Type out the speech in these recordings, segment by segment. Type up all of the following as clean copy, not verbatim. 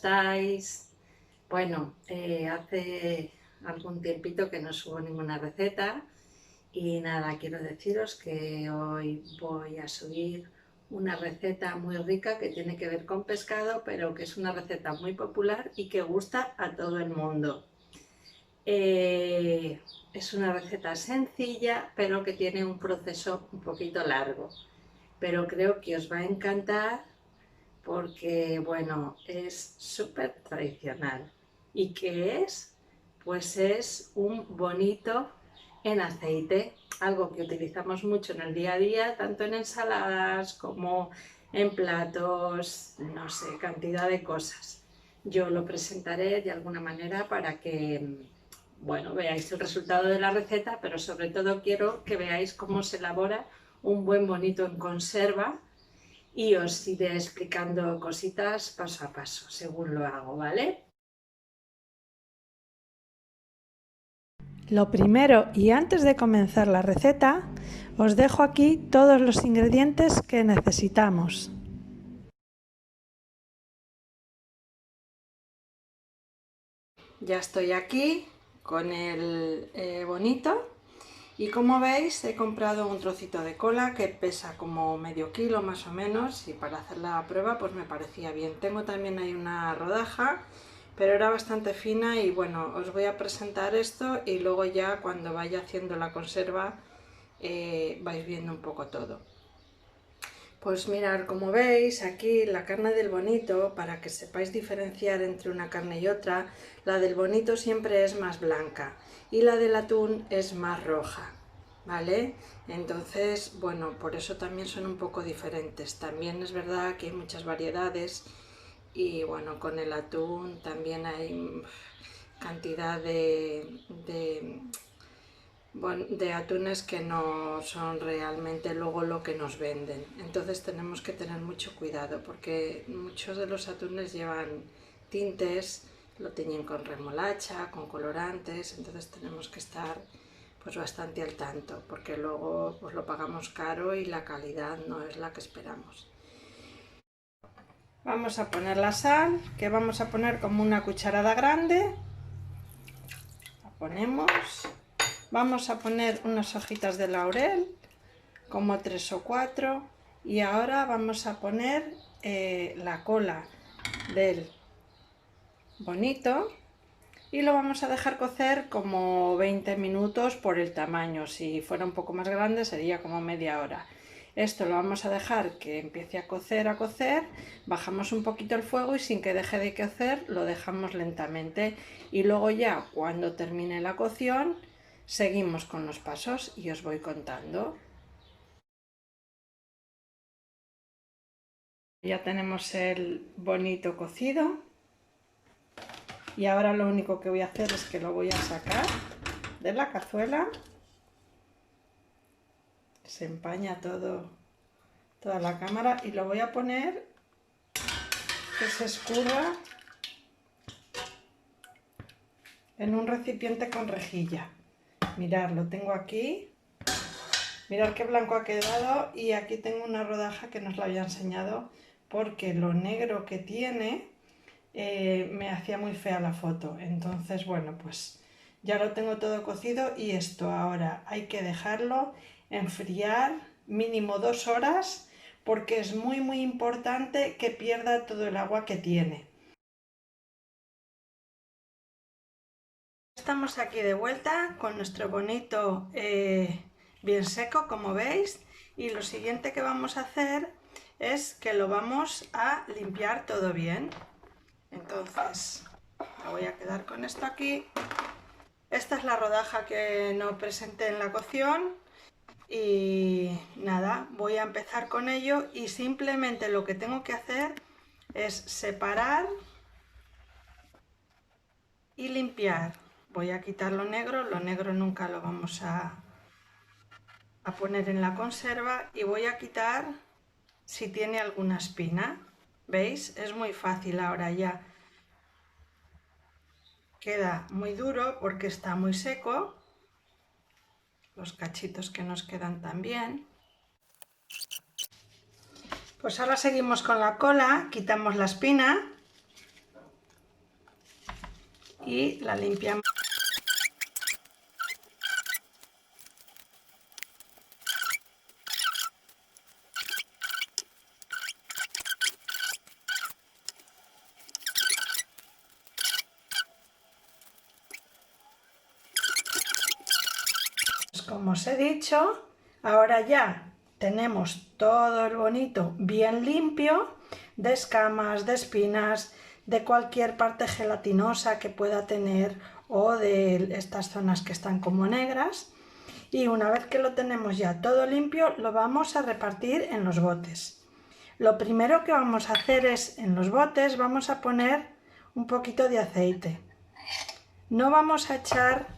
estáis? Bueno, hace algún tiempito que no subo ninguna receta y nada, quiero deciros que hoy voy a subir una receta muy rica que tiene que ver con pescado, pero que es una receta muy popular y que gusta a todo el mundo. Es una receta sencilla, pero que tiene un proceso un poquito largo, pero creo que os va a encantar porque, bueno, es súper tradicional. ¿Y qué es? Pues es un bonito en aceite, algo que utilizamos mucho en el día a día, tanto en ensaladas como en platos, no sé, cantidad de cosas. Yo lo presentaré de alguna manera para que, bueno, veáis el resultado de la receta, pero sobre todo quiero que veáis cómo se elabora un buen bonito en conserva y os iré explicando cositas paso a paso, según lo hago, ¿vale? Lo primero, y antes de comenzar la receta, os dejo aquí todos los ingredientes que necesitamos. Ya estoy aquí con el bonito y como veis he comprado un trocito de cola que pesa como medio kilo más o menos y para hacer la prueba pues me parecía bien. Tengo también ahí una rodaja, pero era bastante fina y bueno, os voy a presentar esto y luego ya cuando vaya haciendo la conserva vais viendo un poco todo. Pues mirad, como veis aquí la carne del bonito, para que sepáis diferenciar entre una carne y otra, la del bonito siempre es más blanca y la del atún es más roja, ¿vale? Entonces, bueno, por eso también son un poco diferentes. También es verdad que hay muchas variedades y bueno, con el atún también hay cantidad de atunes que no son realmente luego lo que nos venden. Entonces tenemos que tener mucho cuidado porque muchos de los atunes llevan tintes, lo tiñen con remolacha, con colorantes, entonces tenemos que estar pues bastante al tanto porque luego pues lo pagamos caro y la calidad no es la que esperamos. Vamos a poner la sal, que vamos a poner como una cucharada grande. La ponemos. Vamos a poner unas hojitas de laurel, como 3 o 4, y ahora vamos a poner la cola del bonito y lo vamos a dejar cocer como 20 minutos por el tamaño. Si fuera un poco más grande sería como media hora. Esto lo vamos a dejar que empiece a cocer, bajamos un poquito el fuego y sin que deje de cocer lo dejamos lentamente y luego ya cuando termine la cocción seguimos con los pasos y os voy contando. Ya tenemos el bonito cocido y ahora lo único que voy a hacer es que lo voy a sacar de la cazuela. Se empaña toda la cámara y lo voy a poner que se escurra en un recipiente con rejilla. Mirad, lo tengo aquí. Mirad qué blanco ha quedado y aquí tengo una rodaja que no os la había enseñado porque lo negro que tiene me hacía muy fea la foto. Entonces, bueno, pues ya lo tengo todo cocido y esto ahora hay que dejarlo enfriar mínimo 2 horas porque es muy importante que pierda todo el agua que tiene. Estamos aquí de vuelta con nuestro bonito bien seco, como veis, y lo siguiente que vamos a hacer es que lo vamos a limpiar todo bien. Entonces me voy a quedar con esto aquí. Esta es la rodaja que no presenté en la cocción y nada, voy a empezar con ello y simplemente lo que tengo que hacer es separar y limpiar. Voy a quitar lo negro nunca lo vamos a poner en la conserva y voy a quitar si tiene alguna espina. ¿Veis? Es muy fácil ahora ya. Queda muy duro porque está muy seco. Los cachitos que nos quedan también. Pues ahora seguimos con la cola, quitamos la espina. y la limpiamos. Como os he dicho, ahora ya tenemos todo el bonito bien limpio de escamas, de espinas, de cualquier parte gelatinosa que pueda tener o de estas zonas que están como negras. Y una vez que lo tenemos ya todo limpio, lo vamos a repartir en los botes. Lo primero que vamos a hacer es, en los botes vamos a poner un poquito de aceite. No vamos a echar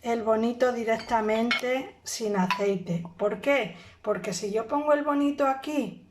el bonito directamente sin aceite. ¿Por qué? Porque si yo pongo el bonito aquí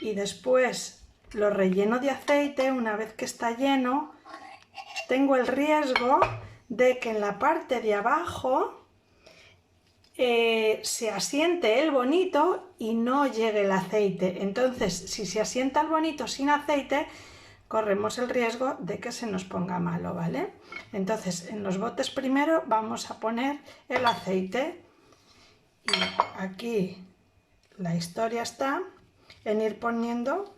y después lo relleno de aceite, una vez que está lleno, tengo el riesgo de que en la parte de abajo se asiente el bonito y no llegue el aceite. Entonces, si se asienta el bonito sin aceite, corremos el riesgo de que se nos ponga malo, ¿vale? Entonces, en los botes primero vamos a poner el aceite. Y aquí la historia está en ir poniendo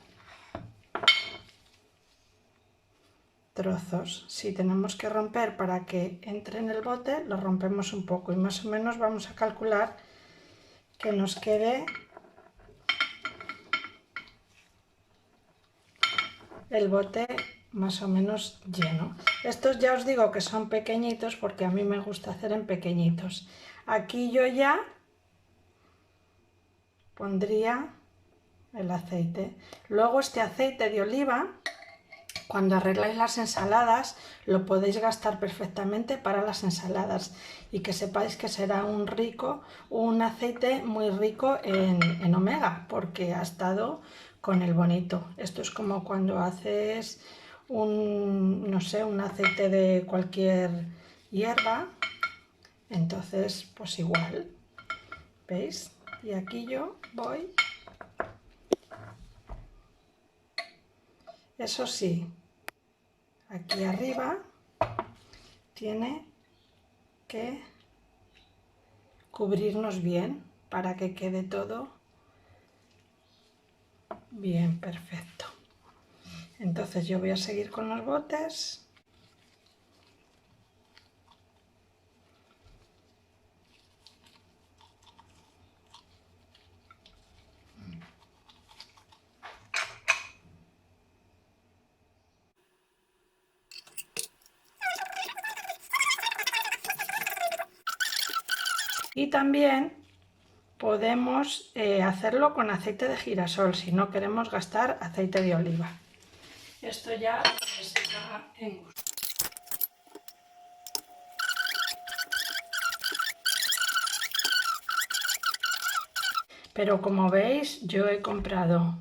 trozos. Si tenemos que romper para que entre en el bote, lo rompemos un poco y más o menos vamos a calcular que nos quede el bote más o menos lleno. Estos ya os digo que son pequeñitos porque a mí me gusta hacer en pequeñitos. Aquí yo ya pondría el aceite. Luego este aceite de oliva, cuando arregláis las ensaladas, lo podéis gastar perfectamente para las ensaladas y que sepáis que será un aceite muy rico en omega porque ha estado con el bonito. Esto es como cuando haces no sé, un aceite de cualquier hierba, entonces pues igual, ¿veis? Y aquí yo voy. Eso sí, aquí arriba tiene que cubrirnos bien para que quede todo bien perfecto. Entonces yo voy a seguir con los botes. Y también podemos hacerlo con aceite de girasol si no queremos gastar aceite de oliva. Esto ya se haga en gusto. Pero como veis, yo he comprado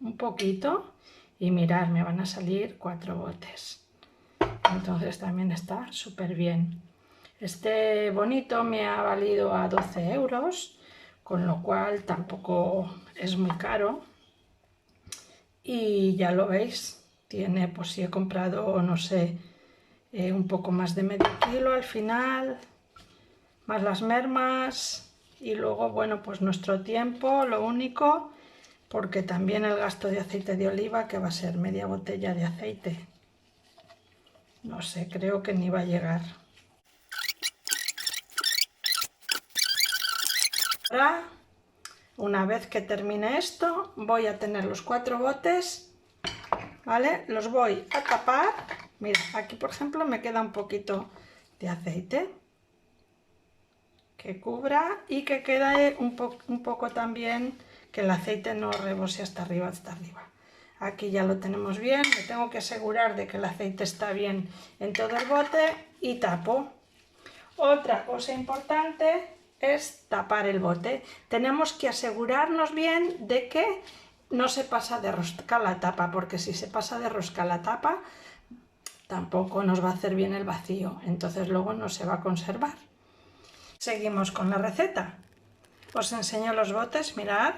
un poquito y mirad, me van a salir 4 botes. Entonces también está súper bien. Este bonito me ha valido a 12 euros, con lo cual tampoco es muy caro. Y ya lo veis, tiene, pues si he comprado, no sé, un poco más de medio kilo al final, más las mermas y luego, bueno, pues nuestro tiempo, lo único, porque también el gasto de aceite de oliva, que va a ser media botella de aceite. No sé, creo que ni va a llegar. Ahora, una vez que termine esto, voy a tener los 4 botes, ¿vale? Los voy a tapar. Mira, aquí por ejemplo me queda un poquito de aceite que cubra y que quede un poco también, que el aceite no rebose hasta arriba, Aquí ya lo tenemos bien, me tengo que asegurar de que el aceite está bien en todo el bote y tapo. Otra cosa importante es tapar el bote. Tenemos que asegurarnos bien de que no se pasa de rosca la tapa, porque si se pasa de rosca la tapa, tampoco nos va a hacer bien el vacío, entonces luego no se va a conservar. Seguimos con la receta. Os enseño los botes, mirad,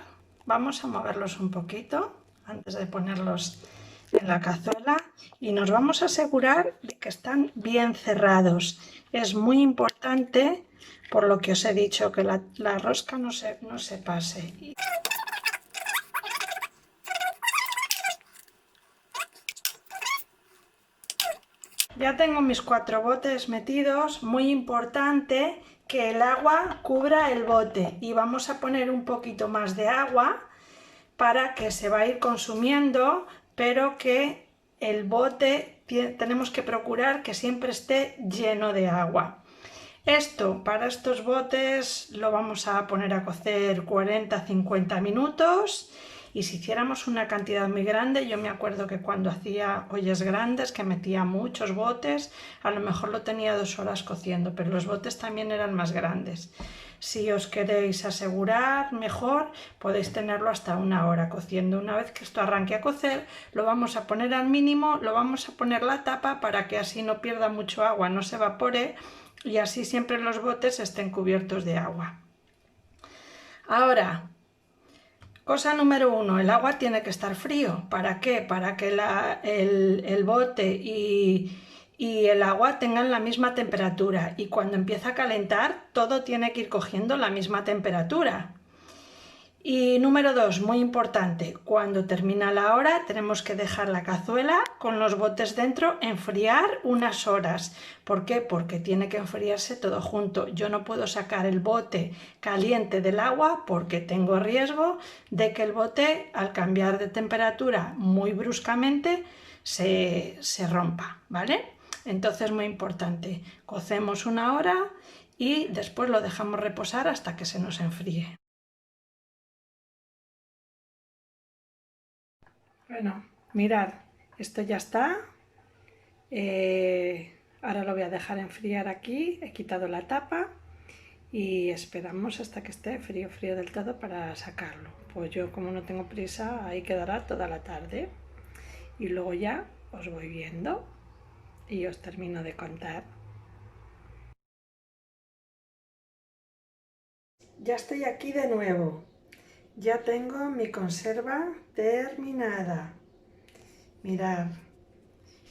vamos a moverlos un poquito antes de ponerlos en la cazuela y nos vamos a asegurar de que están bien cerrados. Es muy importante, por lo que os he dicho, que la rosca no se pase. Ya tengo mis 4 botes metidos, muy importante que el agua cubra el bote y vamos a poner un poquito más de agua para que se va a ir consumiendo, pero que el bote tenemos que procurar que siempre esté lleno de agua. Para estos botes lo vamos a poner a cocer 40-50 minutos y si hiciéramos una cantidad muy grande, yo me acuerdo que cuando hacía ollas grandes, que metía muchos botes, a lo mejor lo tenía 2 horas cociendo, pero los botes también eran más grandes. Si os queréis asegurar mejor, podéis tenerlo hasta 1 hora cociendo. Una vez que esto arranque a cocer, lo vamos a poner al mínimo, lo vamos a poner la tapa para que así no pierda mucho agua, no se evapore y así siempre los botes estén cubiertos de agua. Ahora, cosa número 1, el agua tiene que estar frío. ¿Para qué? Para que el bote y el agua tengan la misma temperatura y cuando empieza a calentar todo tiene que ir cogiendo la misma temperatura. Y número 2, muy importante, cuando termina la hora tenemos que dejar la cazuela con los botes dentro enfriar unas horas. ¿Por qué? Porque tiene que enfriarse todo junto. Yo no puedo sacar el bote caliente del agua porque tengo riesgo de que el bote al cambiar de temperatura muy bruscamente se rompa, ¿vale? Entonces muy importante, cocemos 1 hora y después lo dejamos reposar hasta que se nos enfríe. Bueno, mirad, esto ya está. Ahora lo voy a dejar enfriar aquí. He quitado la tapa y esperamos hasta que esté frío, frío del todo para sacarlo. Pues yo, como no tengo prisa, ahí quedará toda la tarde. Y luego ya os voy viendo y os termino de contar. Ya estoy aquí de nuevo. Ya tengo mi conserva terminada. Mirad.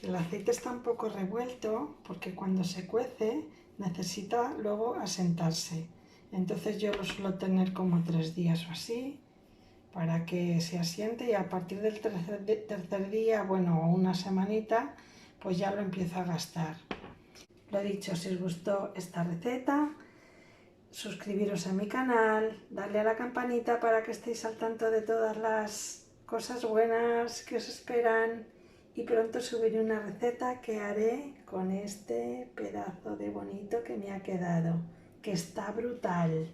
El aceite está un poco revuelto porque cuando se cuece necesita luego asentarse. Entonces yo lo suelo tener como 3 días o así para que se asiente y a partir del tercer día, bueno, o una semanita, pues ya lo empiezo a gastar. Lo dicho, si os gustó esta receta, suscribiros a mi canal, darle a la campanita para que estéis al tanto de todas las cosas buenas que os esperan. Y pronto subiré una receta que haré con este pedazo de bonito que me ha quedado, que está brutal.